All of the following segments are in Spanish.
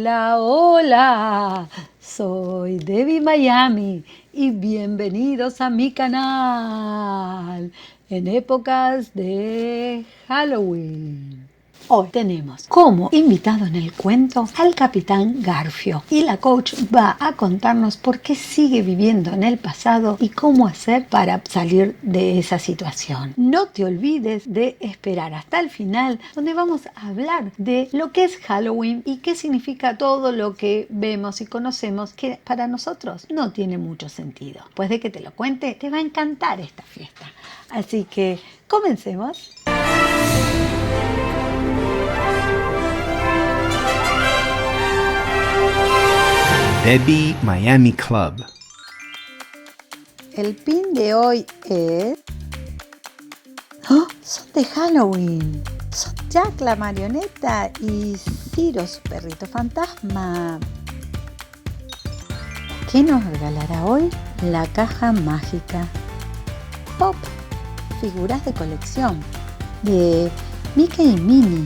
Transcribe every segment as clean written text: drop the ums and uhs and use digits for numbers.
Hola, hola, soy Debbie Miami y bienvenidos a mi canal en épocas de Halloween. Hoy tenemos como invitado en el cuento al Capitán Garfio y la coach va a contarnos por qué sigue viviendo en el pasado y cómo hacer para salir de esa situación. No te olvides de esperar hasta el final donde vamos a hablar de lo que es Halloween y qué significa todo lo que vemos y conocemos que para nosotros no tiene mucho sentido. Después de que te lo cuente, te va a encantar esta fiesta. Así que comencemos. Debbie Miami Club. El pin de hoy es... ¡Oh! Son de Halloween. Son Jack la marioneta y Ciro su perrito fantasma. ¿Qué nos regalará hoy? La caja mágica. Pop, figuras de colección de Mickey y Minnie.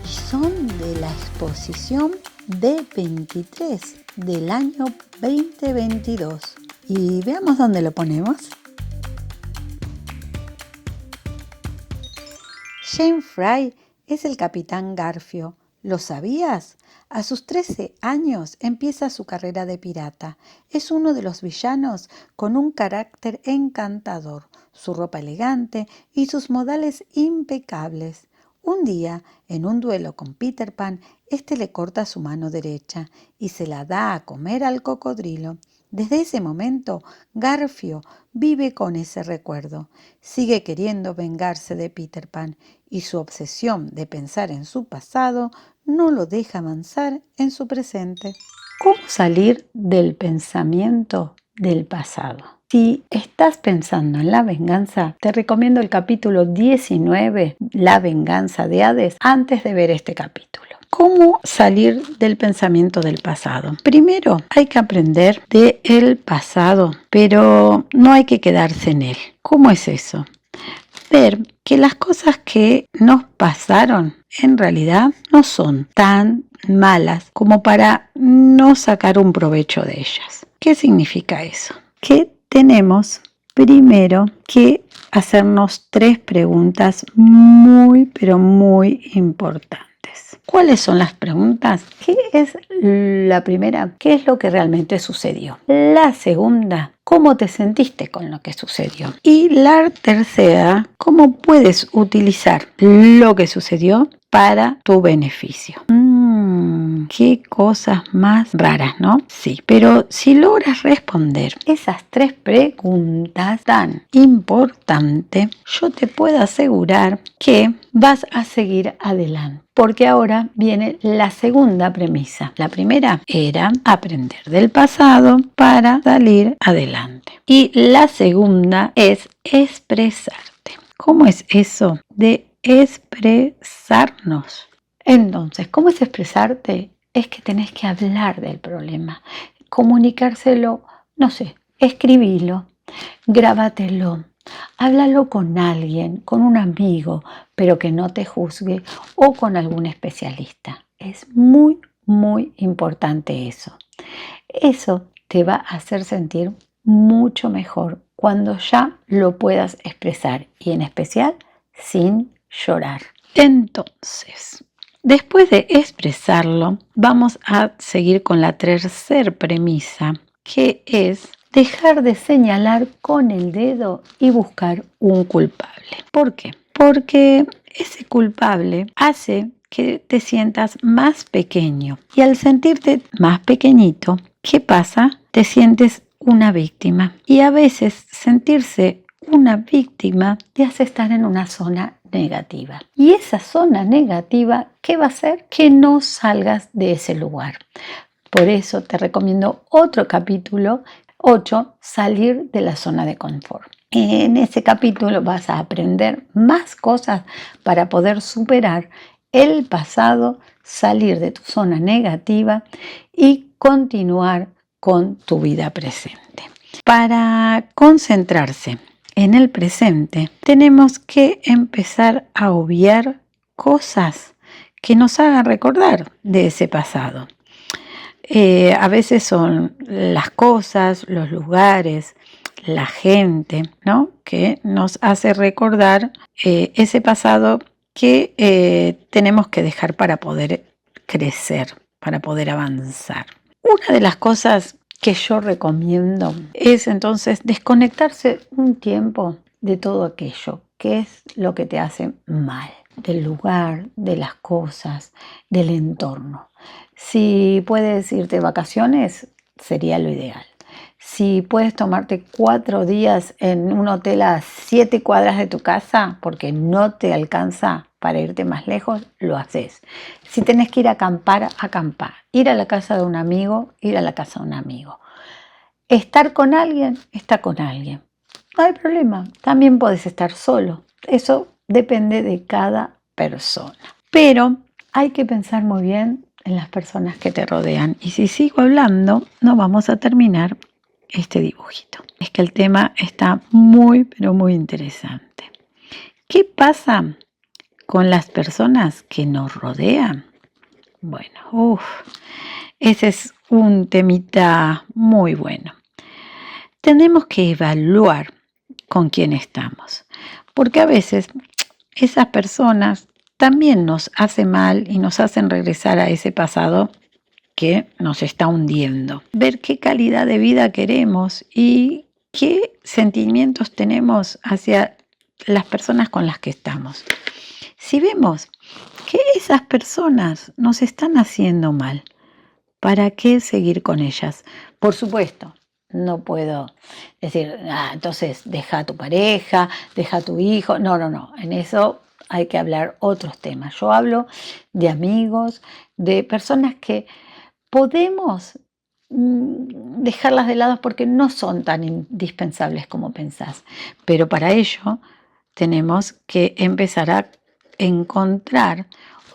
Son de la exposición D23 del año 2022. Y veamos dónde lo ponemos. Shane Fry es el Capitán Garfio. ¿Lo sabías? A sus 13 años empieza su carrera de pirata. Es uno de los villanos con un carácter encantador, su ropa elegante y sus modales impecables. Un día, en un duelo con Peter Pan, este le corta su mano derecha y se la da a comer al cocodrilo. Desde ese momento, Garfio vive con ese recuerdo. Sigue queriendo vengarse de Peter Pan y su obsesión de pensar en su pasado no lo deja avanzar en su presente. ¿Cómo salir del pensamiento del pasado? Si estás pensando en la venganza, te recomiendo el capítulo 19, La venganza de Hades, antes de ver este capítulo. ¿Cómo salir del pensamiento del pasado? Primero, hay que aprender del pasado, pero no hay que quedarse en él. ¿Cómo es eso? Ver que las cosas que nos pasaron en realidad no son tan malas como para no sacar un provecho de ellas. ¿Qué significa eso? Que tenemos primero que hacernos 3 preguntas muy, pero muy importantes. ¿Cuáles son las preguntas? ¿Qué es la primera? ¿Qué es lo que realmente sucedió? La segunda, ¿cómo te sentiste con lo que sucedió? Y la tercera, ¿cómo puedes utilizar lo que sucedió para tu beneficio? Qué cosas más raras, ¿no? Sí, pero si logras responder esas 3 preguntas tan importantes, yo te puedo asegurar que vas a seguir adelante. Porque ahora viene la segunda premisa. La primera era aprender del pasado para salir adelante. Y la segunda es expresarte. ¿Cómo es eso de expresarnos? Entonces, ¿cómo es expresarte? Es que tenés que hablar del problema, comunicárselo, no sé, escribilo, grábatelo, háblalo con alguien, con un amigo, pero que no te juzgue o con algún especialista. Es muy, muy importante eso. Eso te va a hacer sentir mucho mejor cuando ya lo puedas expresar y en especial sin llorar. Entonces, después de expresarlo, vamos a seguir con la tercera premisa, que es dejar de señalar con el dedo y buscar un culpable. ¿Por qué? Porque ese culpable hace que te sientas más pequeño. Y al sentirte más pequeñito, ¿qué pasa? Te sientes una víctima. Y a veces sentirse una víctima te hace estar en una zona negativa. Y esa zona negativa, ¿qué va a hacer? Que no salgas de ese lugar. Por eso te recomiendo otro capítulo, 8, salir de la zona de confort. En ese capítulo vas a aprender más cosas para poder superar el pasado, salir de tu zona negativa y continuar con tu vida presente. Para concentrarse en el presente, tenemos que empezar a obviar cosas que nos hagan recordar de ese pasado. A veces son las cosas, los lugares, la gente, ¿no? Que nos hace recordar ese pasado que tenemos que dejar para poder crecer, para poder avanzar. Una de las cosas que yo recomiendo es entonces desconectarse un tiempo de todo aquello que es lo que te hace mal, del lugar, de las cosas, del entorno. Si puedes irte de vacaciones, sería lo ideal. Si puedes tomarte 4 días en un hotel a 7 cuadras de tu casa porque no te alcanza para irte más lejos, lo haces. Si tenés que ir a acampar, acampar. Ir a la casa de un amigo, ir a la casa de un amigo. Estar con alguien, está con alguien. No hay problema. También puedes estar solo. Eso depende de cada persona. Pero hay que pensar muy bien en las personas que te rodean. Y si sigo hablando, no vamos a terminar este dibujito. Es que el tema está muy, pero muy interesante. ¿Qué pasa con las personas que nos rodean? Bueno, ese es un temita muy bueno. Tenemos que evaluar con quién estamos, porque a veces esas personas también nos hacen mal y nos hacen regresar a ese pasado que nos está hundiendo. Ver qué calidad de vida queremos y qué sentimientos tenemos hacia las personas con las que estamos. Si vemos que esas personas nos están haciendo mal, ¿para qué seguir con ellas? Por supuesto, no puedo decir, entonces deja a tu pareja, deja a tu hijo. No, no, no. En eso hay que hablar otros temas. Yo hablo de amigos, de personas que podemos dejarlas de lado porque no son tan indispensables como pensás. Pero para ello tenemos que empezar a encontrar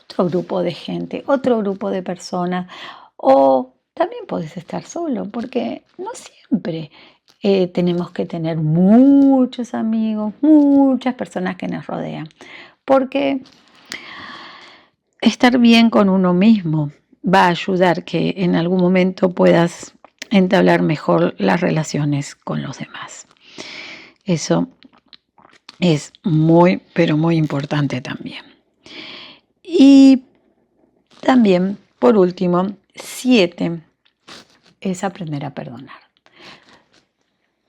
otro grupo de gente, otro grupo de personas, o también podés estar solo, porque no siempre tenemos que tener muchos amigos, muchas personas que nos rodean, porque estar bien con uno mismo va a ayudar que en algún momento puedas entablar mejor las relaciones con los demás. Eso es muy, pero muy importante también. Y también, por último, 7 es aprender a perdonar.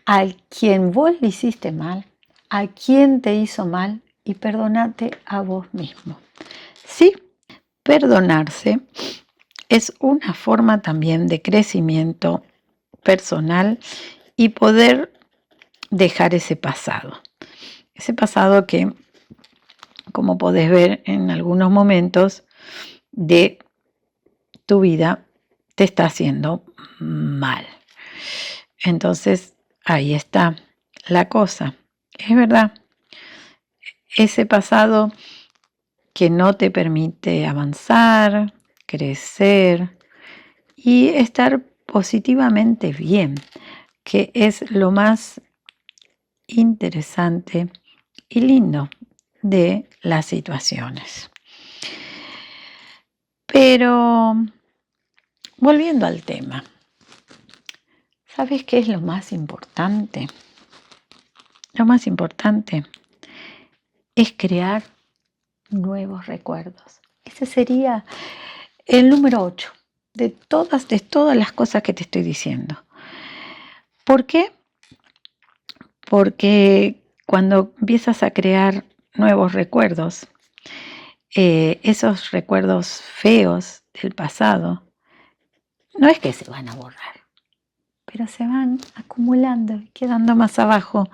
A quien vos le hiciste mal, a quien te hizo mal, y perdonate a vos mismo. Sí, perdonarse es una forma también de crecimiento personal y poder dejar ese pasado. Ese pasado que, como podés ver en algunos momentos de tu vida, te está haciendo mal. Entonces, ahí está la cosa. Es verdad, ese pasado que no te permite avanzar, crecer y estar positivamente bien, que es lo más interesante y lindo de las situaciones. Pero, volviendo al tema, ¿sabes qué es lo más importante? Lo más importante es crear nuevos recuerdos. Ese sería el número 8 de todas las cosas que te estoy diciendo. ¿Por qué? Porque cuando empiezas a crear nuevos recuerdos, esos recuerdos feos del pasado, no es que se van a borrar, pero se van acumulando, quedando más abajo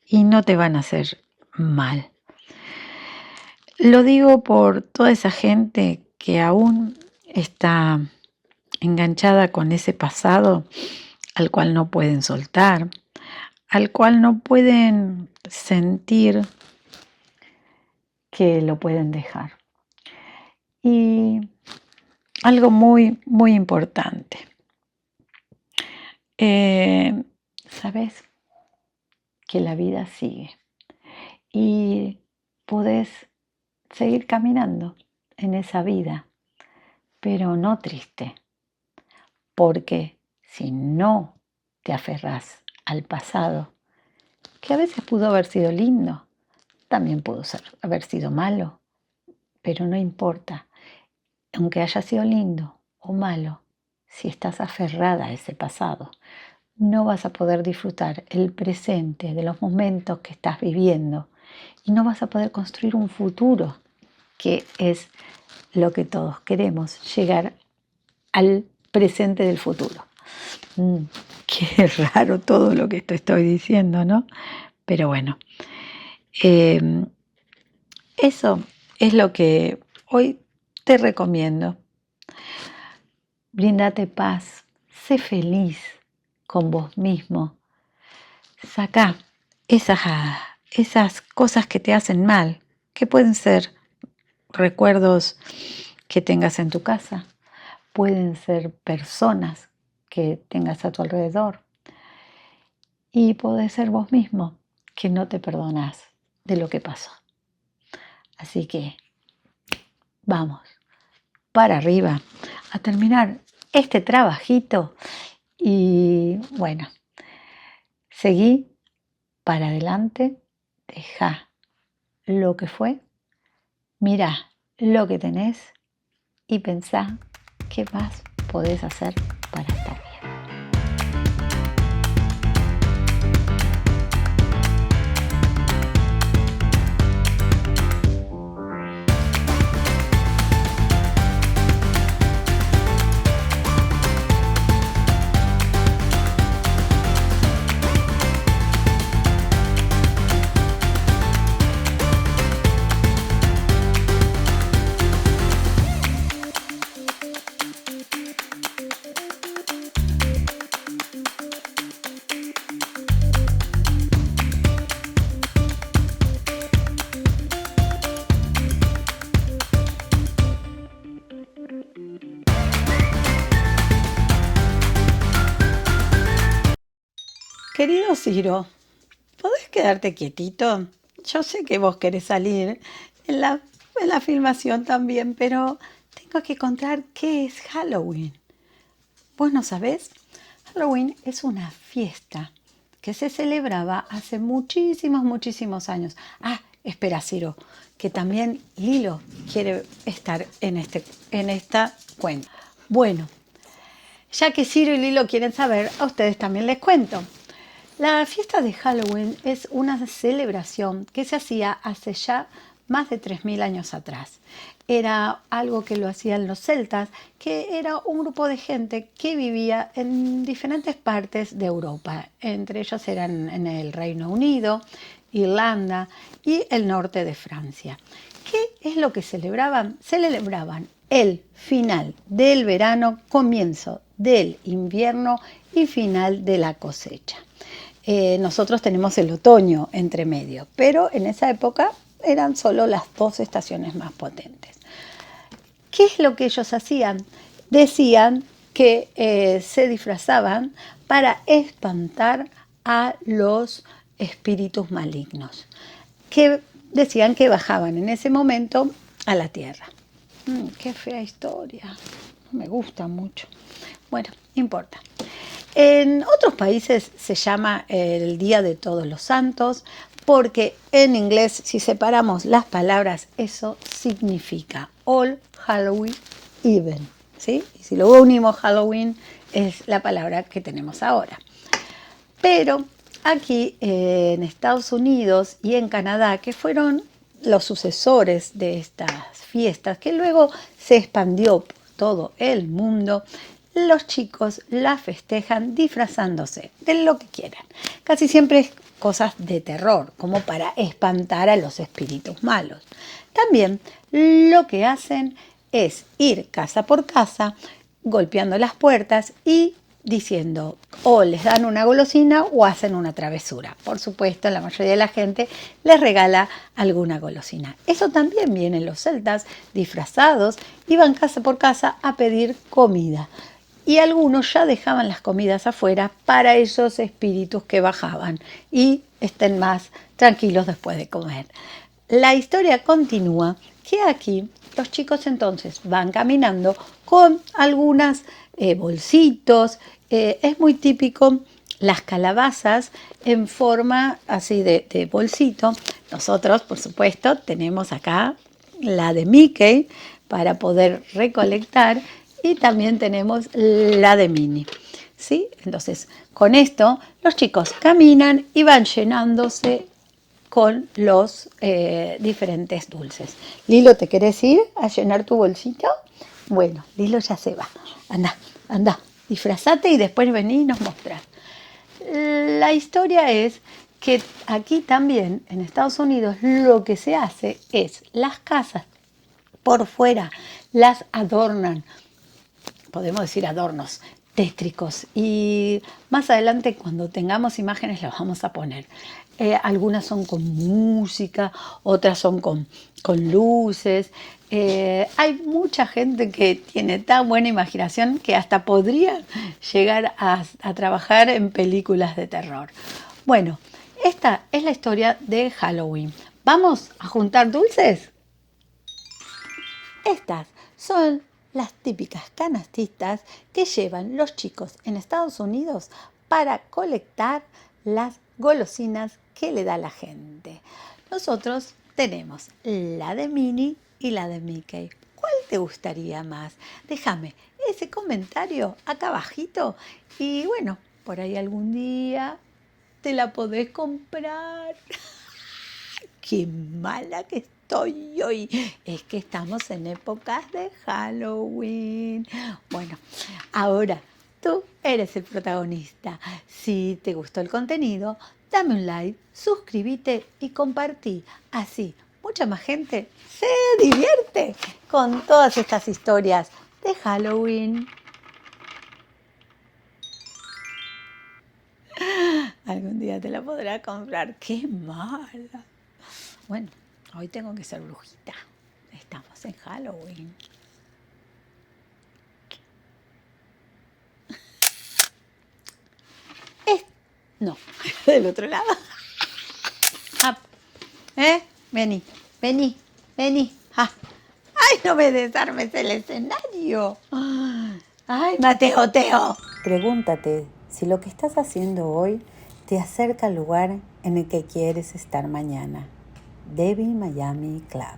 y no te van a hacer mal. Lo digo por toda esa gente que aún está enganchada con ese pasado al cual no pueden soltar, al cual no pueden sentir que lo pueden dejar. Y algo muy, muy importante. ¿Sabes? que la vida sigue y podés seguir caminando en esa vida, pero no triste, porque si no te aferrás al pasado, que a veces pudo haber sido lindo, también pudo haber sido malo, pero no importa, aunque haya sido lindo o malo, si estás aferrada a ese pasado, no vas a poder disfrutar el presente de los momentos que estás viviendo y no vas a poder construir un futuro, que es lo que todos queremos, llegar al presente del futuro. Qué raro todo lo que te estoy diciendo, ¿no? Pero bueno, eso es lo que hoy te recomiendo. Bríndate paz, sé feliz con vos mismo. Saca esas cosas que te hacen mal, que pueden ser recuerdos que tengas en tu casa, pueden ser personas que tengas a tu alrededor y puede ser vos mismo que no te perdonás de lo que pasó. Así que vamos para arriba a terminar este trabajito y bueno, seguí para adelante, deja lo que fue, mira lo que tenés y pensá qué más podés hacer para estar bien. Querido Ciro, ¿podés quedarte quietito? Yo sé que vos querés salir en la filmación también, pero tengo que contar qué es Halloween. ¿Vos no sabés? Halloween es una fiesta que se celebraba hace muchísimos años. Ah, espera, Ciro, que también Lilo quiere estar en esta cuenta. Bueno, ya que Ciro y Lilo quieren saber, a ustedes también les cuento. La fiesta de Halloween es una celebración que se hacía hace ya más de 3000 años atrás. Era algo que lo hacían los celtas, que era un grupo de gente que vivía en diferentes partes de Europa. Entre ellos eran en el Reino Unido, Irlanda y el norte de Francia. ¿Qué es lo que celebraban? Celebraban el final del verano, comienzo del invierno y final de la cosecha. Nosotros tenemos el otoño entre medio, pero en esa época eran solo las dos estaciones más potentes. ¿Qué es lo que ellos hacían? Decían que se disfrazaban para espantar a los espíritus malignos, que decían que bajaban en ese momento a la tierra. Qué fea historia, no me gusta mucho. Bueno, no importa. En otros países se llama el Día de Todos los Santos, porque en inglés, si separamos las palabras, eso significa All Halloween Even, ¿sí? Y si lo unimos, Halloween es la palabra que tenemos ahora. Pero aquí en Estados Unidos y en Canadá, que fueron los sucesores de estas fiestas, que luego se expandió por todo el mundo, los chicos la festejan disfrazándose de lo que quieran. Casi siempre es cosas de terror, como para espantar a los espíritus malos. También lo que hacen es ir casa por casa, golpeando las puertas y diciendo o les dan una golosina o hacen una travesura. Por supuesto, la mayoría de la gente les regala alguna golosina. Eso también vienen los celtas disfrazados, iban casa por casa a pedir comida. Y algunos ya dejaban las comidas afuera para esos espíritus que bajaban y estén más tranquilos después de comer. La historia continúa que aquí los chicos entonces van caminando con algunos bolsitos. Es muy típico las calabazas en forma así de bolsito. Nosotros, por supuesto, tenemos acá la de Mickey para poder recolectar y también tenemos la de Minnie. ¿Sí? Entonces, con esto los chicos caminan y van llenándose con los diferentes dulces. Lilo, ¿te querés ir a llenar tu bolsito? Bueno, Lilo ya se va. Anda, anda, disfrazate y después vení y nos mostrás. La historia es que aquí también, en Estados Unidos, lo que se hace es las casas por fuera las adornan, podemos decir adornos tétricos, y más adelante cuando tengamos imágenes las vamos a poner. Algunas son con música, otras son con luces. Hay mucha gente que tiene tan buena imaginación que hasta podría llegar a trabajar en películas de terror. Bueno, esta es la historia de Halloween. ¿Vamos a juntar dulces? Estas son las típicas canastitas que llevan los chicos en Estados Unidos para colectar las golosinas que le da la gente. Nosotros tenemos la de Minnie y la de Mickey. ¿Cuál te gustaría más? Déjame ese comentario acá abajito y bueno, por ahí algún día te la podés comprar. ¡Qué mala que estoy hoy! Es que estamos en épocas de Halloween. Bueno, ahora tú eres el protagonista. Si te gustó el contenido, dame un like, suscríbete y compartí. Así, mucha más gente se divierte con todas estas historias de Halloween. Algún día te la podrás comprar. ¡Qué mala! Bueno, hoy tengo que ser brujita. Estamos en Halloween. No, del otro lado. Ah, vení, vení, vení. Ah. ¡Ay, no me desarmes el escenario! ¡Ay, Mateo, Teo! Pregúntate si lo que estás haciendo hoy te acerca al lugar en el que quieres estar mañana. Debbie Miami Club.